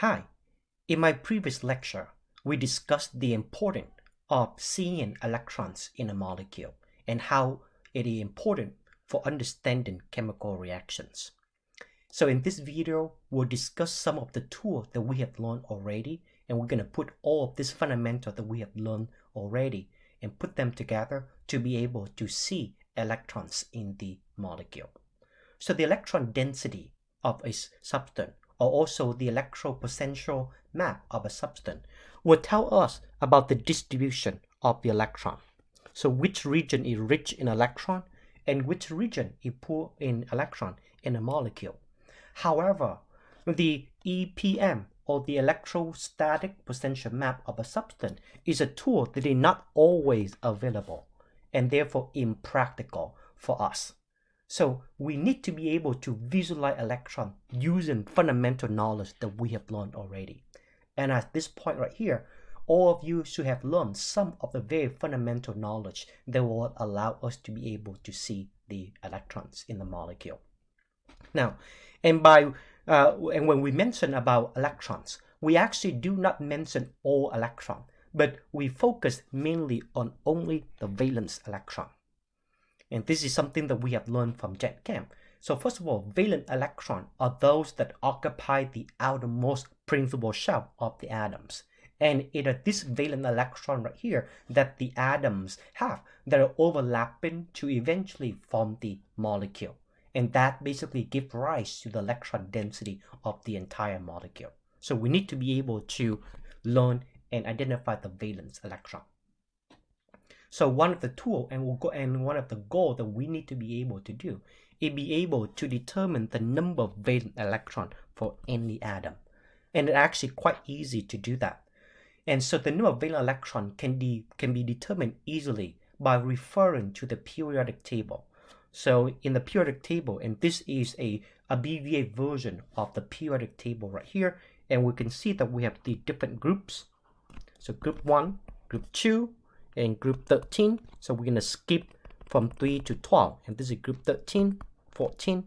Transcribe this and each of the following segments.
Hi, in my previous lecture, we discussed the importance of seeing electrons in a molecule and how it is important for understanding chemical reactions. So in this video, we'll discuss some of the tools that we have learned already, and we're going to put all of these fundamentals that we have learned already and put them together to be able to see electrons in the molecule. So the electron density of a substance, or also the electropotential map of a substance, will tell us about the distribution of the electron. So which region is rich in electron and which region is poor in electron in a molecule. However, the EPM, or the electrostatic potential map of a substance, is a tool that is not always available and therefore impractical for us. So we need to be able to visualize electron using fundamental knowledge that we have learned already. And at this point right here, all of you should have learned some of the very fundamental knowledge that will allow us to be able to see the electrons in the molecule. Now, and when we mention about electrons, we actually do not mention all electrons, but we focus mainly on only the valence electron. And this is something that we have learned from Jet Camp. So first of all, valence electrons are those that occupy the outermost principal shell of the atoms. And it is this valence electron right here that the atoms have that are overlapping to eventually form the molecule. And that basically gives rise to the electron density of the entire molecule. So we need to be able to learn and identify the valence electron. So one of the tools and one of the goals that we need to be able to do is be able to determine the number of valence electrons for any atom. And it's actually quite easy to do that. And so the number of valence electrons can be determined easily by referring to the periodic table. So in the periodic table, and this is a abbreviated version of the periodic table right here, and we can see that we have the different groups. So group 1, group 2, and group 13. So we're going to skip from 3 to 12. And this is group 13, 14,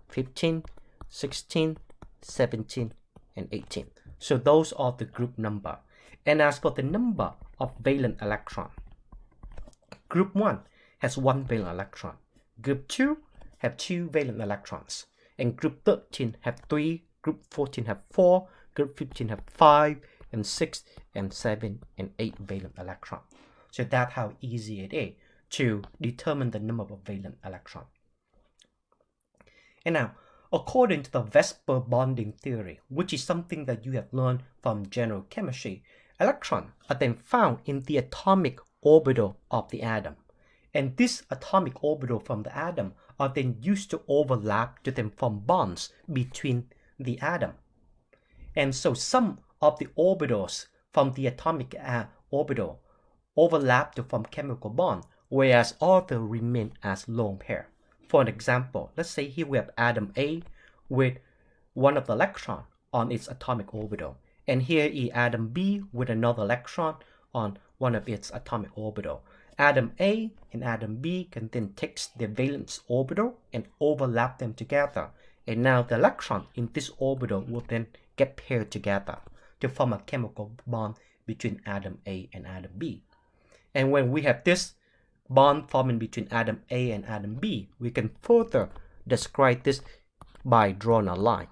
15, 16, 17, and 18. So those are the group number. And as for the number of valence electron, group 1 has 1 valence electron. Group 2 have 2 valence electrons. And group 13 have 3, group 14 have 4, group 15 have 5, and 6, and 7, and 8 valence electron. So that's how easy it is to determine the number of valence electron. And now, according to the Vesper bonding theory, which is something that you have learned from general chemistry, electrons are then found in the atomic orbital of the atom. And this atomic orbital from the atom are then used to overlap to then form bonds between the atom. And so some of the orbitals from the atomic orbital overlap to form chemical bond, whereas others remain as lone pair. For an example, let's say here we have atom A with one of the electrons on its atomic orbital, and here is atom B with another electron on one of its atomic orbital. Atom A and atom B can then take their valence orbital and overlap them together, and now the electron in this orbital will then get paired together to form a chemical bond between atom A and atom B. And when we have this bond forming between atom A and atom B, we can further describe this by drawing a line.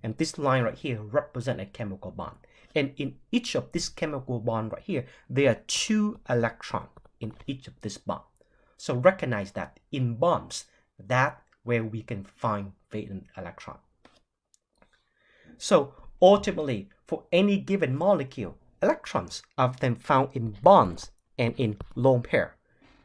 And this line right here represents a chemical bond. And in each of this chemical bond right here, there are 2 electrons in each of this bond. So recognize that in bonds, that's where we can find valence electron. So ultimately, for any given molecule, electrons are then found in bonds and in lone pair.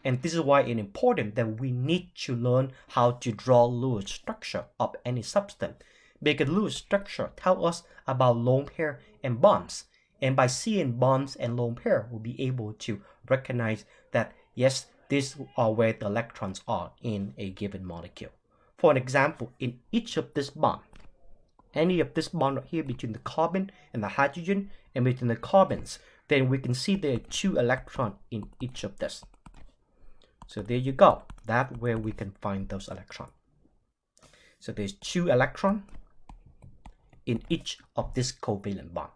And this is why it's important that we need to learn how to draw Lewis structure of any substance, because Lewis structure tells us about lone pair and bonds. And by seeing bonds and lone pair, we'll be able to recognize that, yes, these are where the electrons are in a given molecule. For an example, in each of this bond, any of this bond right here between the carbon and the hydrogen and between the carbons, then we can see there are 2 electrons in each of this. So there you go. That's where we can find those electrons. So there's 2 electrons in each of these covalent bonds.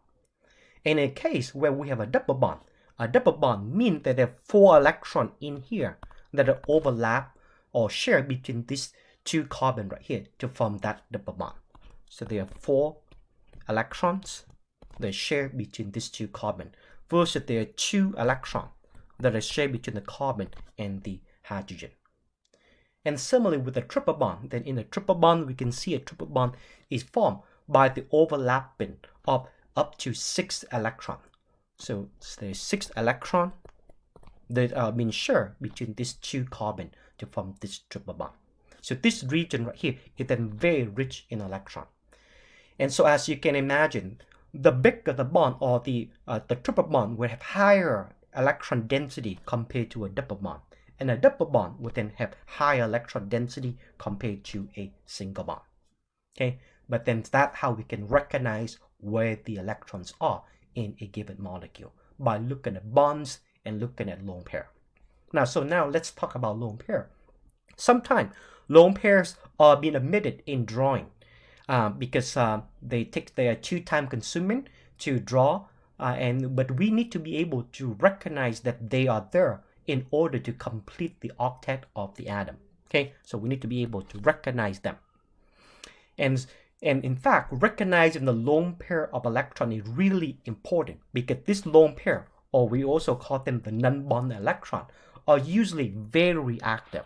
In a case where we have a double bond means that there are 4 electrons in here that are overlap or share between these 2 carbons right here to form that double bond. So there are 4 electrons that share between these 2 carbons versus there are 2 electrons that are shared between the carbon and the hydrogen. And similarly with the triple bond, then in a triple bond we can see a triple bond is formed by the overlapping of up to 6 electrons. So there's 6 electrons that are being shared between these 2 carbons to form this triple bond. So this region right here is then very rich in electron. And so as you can imagine, the bigger the bond or the triple bond will have higher electron density compared to a double bond. And a double bond would then have higher electron density compared to a single bond. Okay, but then that's how we can recognize where the electrons are in a given molecule, by looking at bonds and looking at lone pair. Now let's talk about lone pair. Sometimes lone pairs are being omitted in drawing because they are too time consuming to draw, but we need to be able to recognize that they are there in order to complete the octet of the atom. Okay, so we need to be able to recognize them. And in fact, recognizing the lone pair of electron is really important, because this lone pair, or we also call them the non-bond electron, are usually very reactive.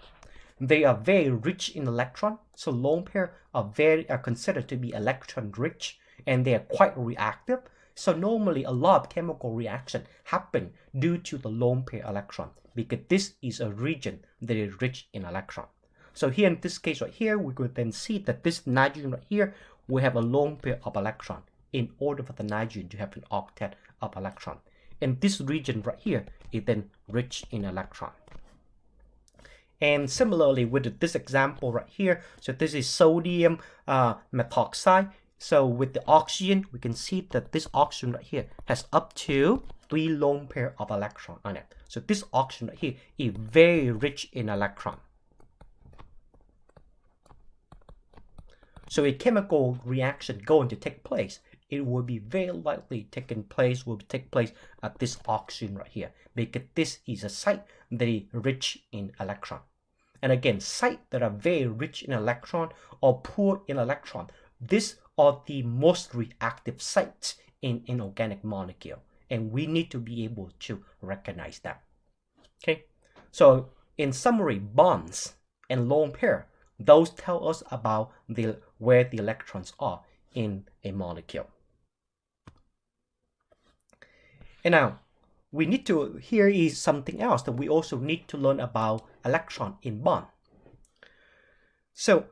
They are very rich in electron, so lone pair are considered to be electron rich, and they are quite reactive. So normally a lot of chemical reaction happen due to the lone pair electron, because this is a region that is rich in electron. So here in this case right here, we could then see that this nitrogen right here will have a lone pair of electron in order for the nitrogen to have an octet of electron. And this region right here is then rich in electron. And similarly with this example right here, so this is sodium methoxide. So with the oxygen, we can see that this oxygen right here has up to 3 lone pair of electron on it. So this oxygen right here is very rich in electron. So a chemical reaction going to take place, it will be very likely take place at this oxygen right here, because this is a site that is rich in electron. And again, sites that are very rich in electron or poor in electron, these are the most reactive sites in inorganic molecule, and we need to be able to recognize them. Okay, so in summary, bonds and lone pair, those tell us about where the electrons are in a molecule. And now we need to, here is something else that we also need to learn about electron in bond. So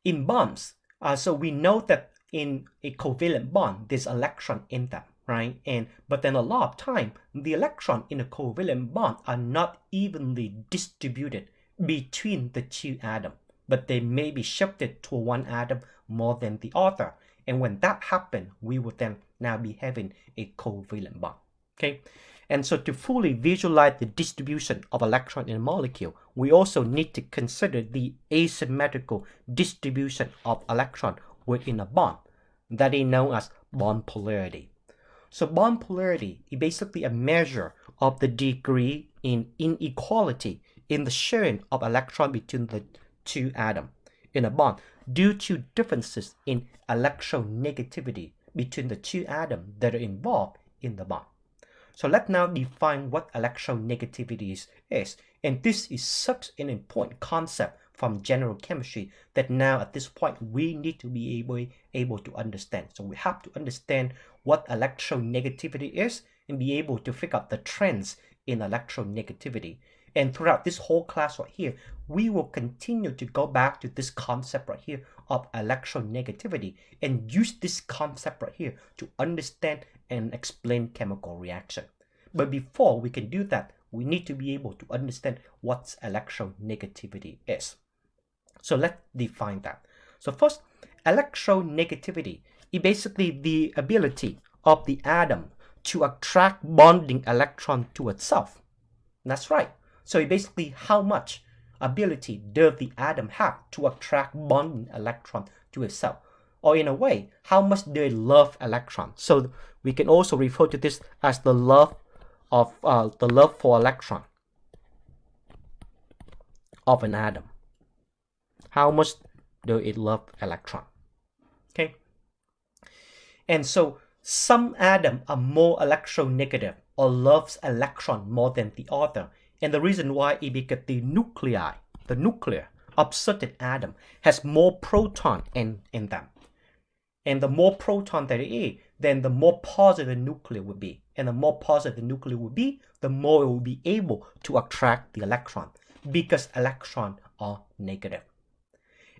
in bonds, so we know that in a covalent bond there's electron in them, right? But then a lot of time the electron in a covalent bond are not evenly distributed between the 2 atoms, but they may be shifted to one atom more than the other. And when that happens, we would then now be having a covalent bond. Okay, and so to fully visualize the distribution of electron in a molecule, we also need to consider the asymmetrical distribution of electron within a bond, that is known as bond polarity. So bond polarity is basically a measure of the degree in inequality in the sharing of electron between the 2 atoms in a bond due to differences in electronegativity between the 2 atoms that are involved in the bond. So let's now define what electronegativity is. And this is such an important concept from general chemistry that now at this point we need to be able to understand. So we have to understand what electronegativity is and be able to figure out the trends in electronegativity. And throughout this whole class right here, we will continue to go back to this concept right here of electronegativity and use this concept right here to understand and explain chemical reaction. But before we can do that, we need to be able to understand what electronegativity is. So let's define that. So first, electronegativity is basically the ability of the atom to attract bonding electron to itself. That's right. So basically, how much ability does the atom have to attract bonding electron to itself? or in a way, how much they love electron. So we can also refer to this as the love for electron of an atom. How much do it love electron? Okay. And so some atoms are more electronegative or loves electron more than the other. And the reason why is because the nuclear of certain atom has more proton in them. And the more proton there is, then the more positive the nuclear will be. And the more positive the nuclear will be, the more it will be able to attract the electron, because electrons are negative.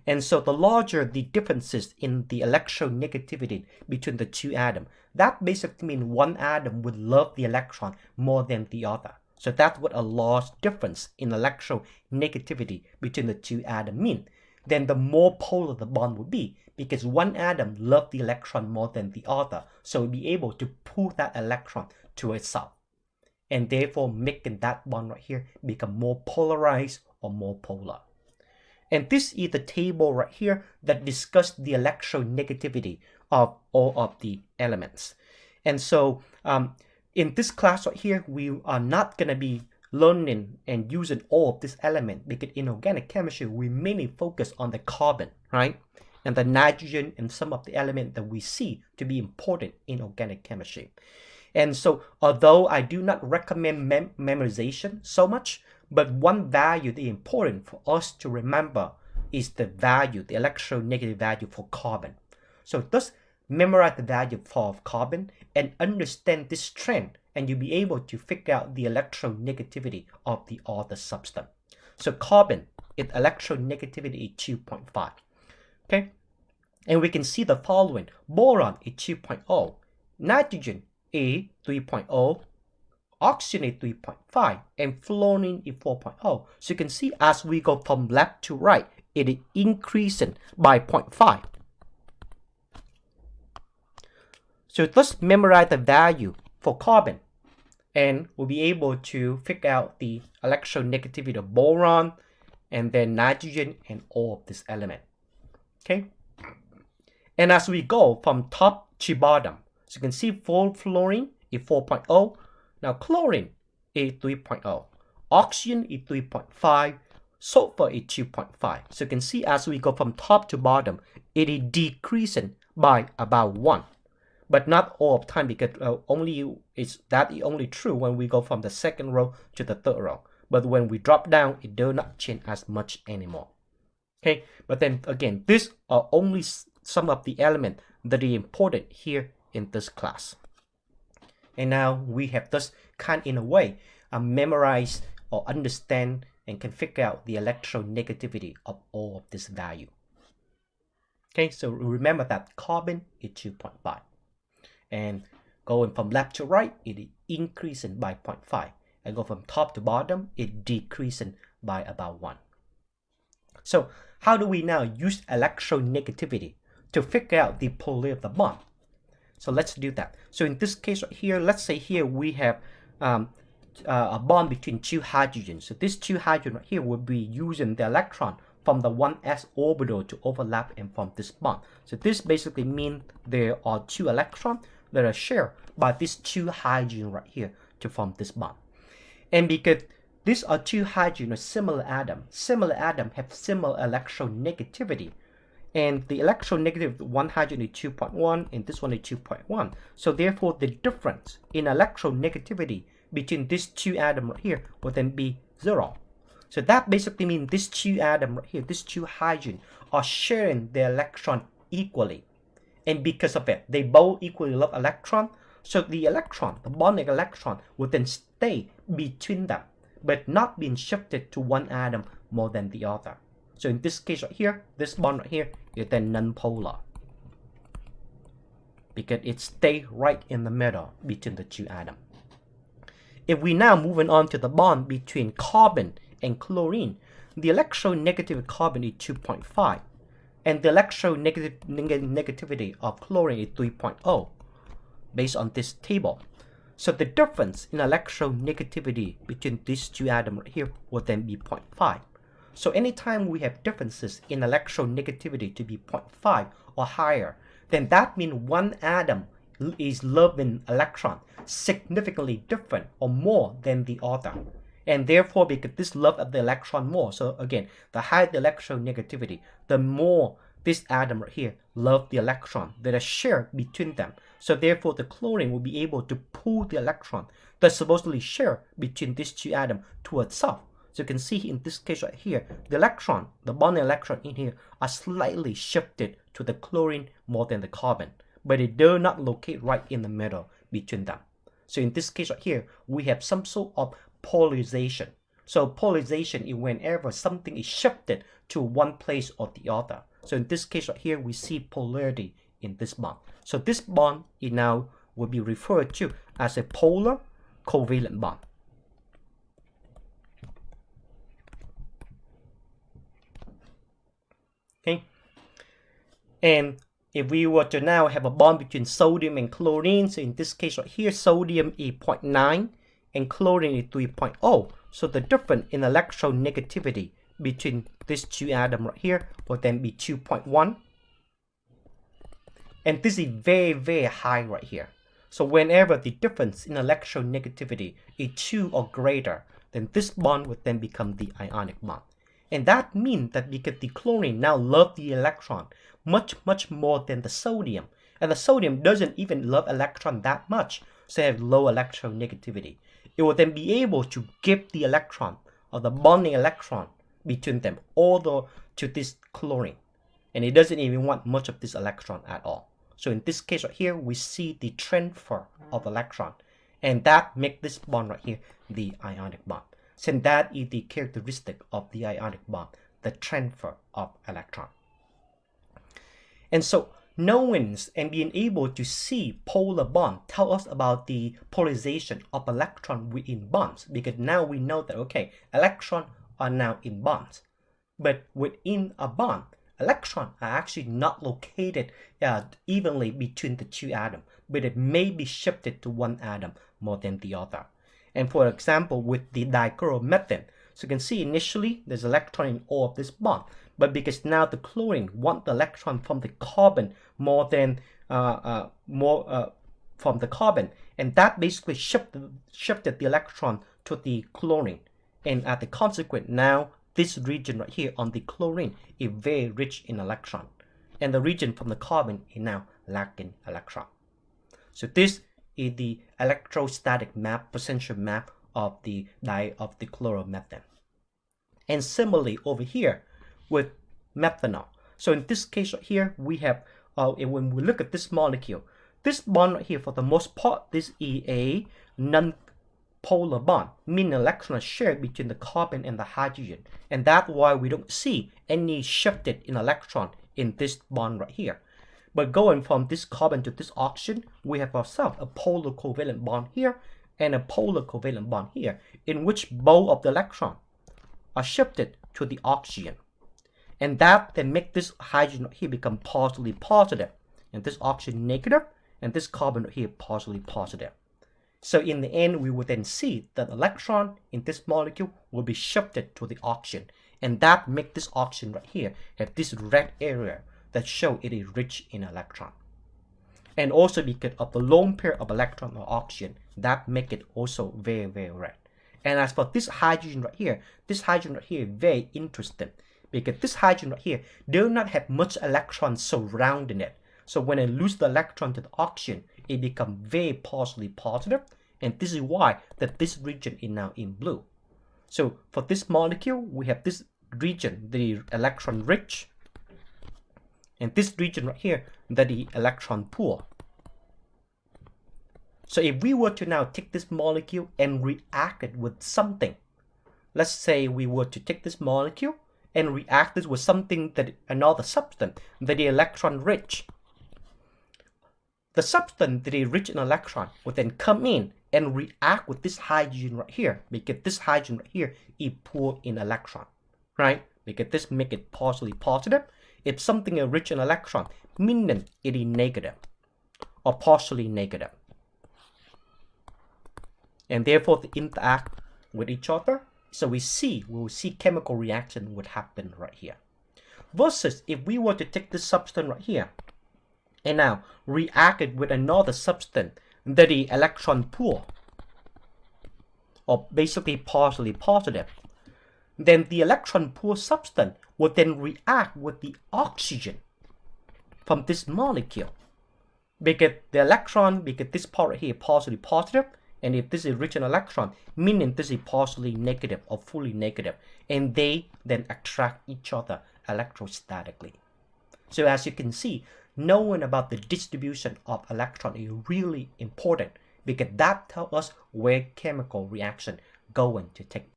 And so the larger the differences in the electronegativity between the two atoms, that basically means one atom would love the electron more than the other. So that's what a large difference in electronegativity between the two atoms mean. Then the more polar the bond will be, because one atom loves the electron more than the other, so it'll be able to pull that electron to itself, and therefore making that bond right here become more polarized or more polar. And this is the table right here that discusses the electronegativity of all of the elements. And so in this class right here, we are not going to be learning and using all of this element, because in organic chemistry, we mainly focus on the carbon, right? And the nitrogen and some of the elements that we see to be important in organic chemistry. And so although I do not recommend memorization so much, but one value that is important for us to remember is the value, the electronegative value for carbon. So thus memorize the value for carbon and understand this trend, and you'll be able to figure out the electronegativity of the other substance. So carbon, its electronegativity is 2.5. Okay, and we can see the following. Boron is 2.0, nitrogen is 3.0, oxygen is 3.5, and fluorine is 4.0. So you can see as we go from left to right, it is increasing by 0.5. So let's memorize the value for carbon, and we'll be able to figure out the electronegativity of boron, and then nitrogen, and all of this element. Okay, and as we go from top to bottom, so you can see fluorine is 4.0. Now chlorine is 3.0, oxygen is 3.5, sulfur is 2.5. So you can see as we go from top to bottom, it is decreasing by about 1. But not all of the time, because that is only true when we go from the second row to the third row. But when we drop down, it does not change as much anymore. Okay, but then again, these are only some of the elements that are important here in this class. And now we have thus in a way memorize or understand and can figure out the electronegativity of all of this value. Okay, so remember that carbon is 2.5, and going from left to right, it is increasing by 0.5, and go from top to bottom, it decreasing by about 1. So how do we now use electronegativity to figure out the polarity of the bond? So let's do that. So in this case right here, let's say here we have a bond between two hydrogens. So this two hydrogen right here will be using the electron from the 1s orbital to overlap and form this bond. So this basically means there are two electrons that are shared by these two hydrogen right here to form this bond. And because these are two hydrogen, similar atom have similar electronegativity. And the electronegative one hydrogen is 2.1 and this one is 2.1. So therefore the difference in electronegativity between these two atoms right here will then be 0. So that basically means these two atoms right here, these two hydrogen, are sharing their electron equally. And because of it, they both equally love electron. So the electron, the bonding electron, will then stay between them, but not being shifted to one atom more than the other. So in this case right here, this bond right here is then non-polar, because it stays right in the middle between the two atoms. If we now moving on to the bond between carbon and chlorine, the electronegativity of carbon is 2.5, and the electronegativity of chlorine is 3.0, based on this table. So the difference in electronegativity between these two atoms right here will then be 0.5. So anytime we have differences in electronegativity to be 0.5 or higher, then that means one atom is loving electron significantly different or more than the other. And therefore, because this love of the electron more, so again, the higher the electronegativity, the more this atom right here love the electron that are shared between them. So therefore, the chlorine will be able to pull the electron that's supposedly shared between these two atoms to itself. So you can see in this case right here, the electron, the bonding electron in here are slightly shifted to the chlorine more than the carbon, but it does not locate right in the middle between them. So in this case right here, we have some sort of polarization. So polarization is whenever something is shifted to one place or the other. So in this case right here, we see polarity in this bond. So this bond is now will be referred to as a polar covalent bond. Okay. And if we were to now have a bond between sodium and chlorine, so in this case right here, sodium is 0.9 and chlorine is 3.0. So the difference in electronegativity between these two atoms right here will then be 2.1. And this is very, very high right here. So whenever the difference in electronegativity is 2 or greater, then this bond would then become the ionic bond. And that means that because the chlorine now loves the electron much, much more than the sodium, and the sodium doesn't even love electron that much, so they have low electronegativity, it will then be able to give the electron or the bonding electron between them all to this chlorine. And it doesn't even want much of this electron at all. So in this case right here, we see the transfer of electron, and that makes this bond right here the ionic bond. So that is the characteristic of the ionic bond, the transfer of electron. And so knowing and being able to see polar bond tell us about the polarization of electron within bonds, because now we know that, okay, electrons are now in bonds. But within a bond, electrons are actually not located evenly between the two atoms, but it may be shifted to one atom more than the other. And for example, with the dichloromethane, so you can see initially there's electron in all of this bond, but because now the chlorine wants the electron from the carbon more than from the carbon, and that basically shifted the electron to the chlorine. And as a consequence, now this region right here on the chlorine is very rich in electron, and the region from the carbon is now lacking electron. So this is the electrostatic map, potential map of the chloromethane. And similarly over here with methanol. So in this case right here, we have when we look at this molecule, this bond right here, for the most part, this is a non-polar bond, meaning electrons shared between the carbon and the hydrogen, and that's why we don't see any shifted in electron in this bond right here. But going from this carbon to this oxygen, we have ourselves a polar covalent bond here and a polar covalent bond here, in which both of the electrons are shifted to the oxygen. And that then makes this hydrogen here become partially positive, and this oxygen negative, and this carbon here partially positive. So in the end, we will then see that electron in this molecule will be shifted to the oxygen, and that makes this oxygen right here have this red area that show it is rich in electron. And also because of the lone pair of electron or oxygen, that make it also very, very red. And as for this hydrogen right here is very interesting, because this hydrogen right here do not have much electron surrounding it. So when it loses the electron to the oxygen, it becomes very partially positive, and this is why that this region is now in blue. So for this molecule, we have this region, the electron rich, and this region right here, that is electron poor. So if we were to now take this molecule and react it with something, let's say we were to take this molecule and react this with something that another substance that is electron rich, the substance that is rich in electron would then come in and react with this hydrogen right here, because this hydrogen right here is poor in electron, right? Because this make it partially positive. If something is rich in electron, meaning it is negative or partially negative. And therefore they interact with each other, So we will see chemical reaction would happen right here. Versus if we were to take this substance right here and now react it with another substance that the electron pool, or basically partially positive, then the electron pool substance would then react with the oxygen from this molecule. Because this part right here is partially positive, and if this is rich in electron, meaning this is partially negative or fully negative, and they then attract each other electrostatically. So as you can see, knowing about the distribution of electron is really important, because that tells us where chemical reaction going to take place.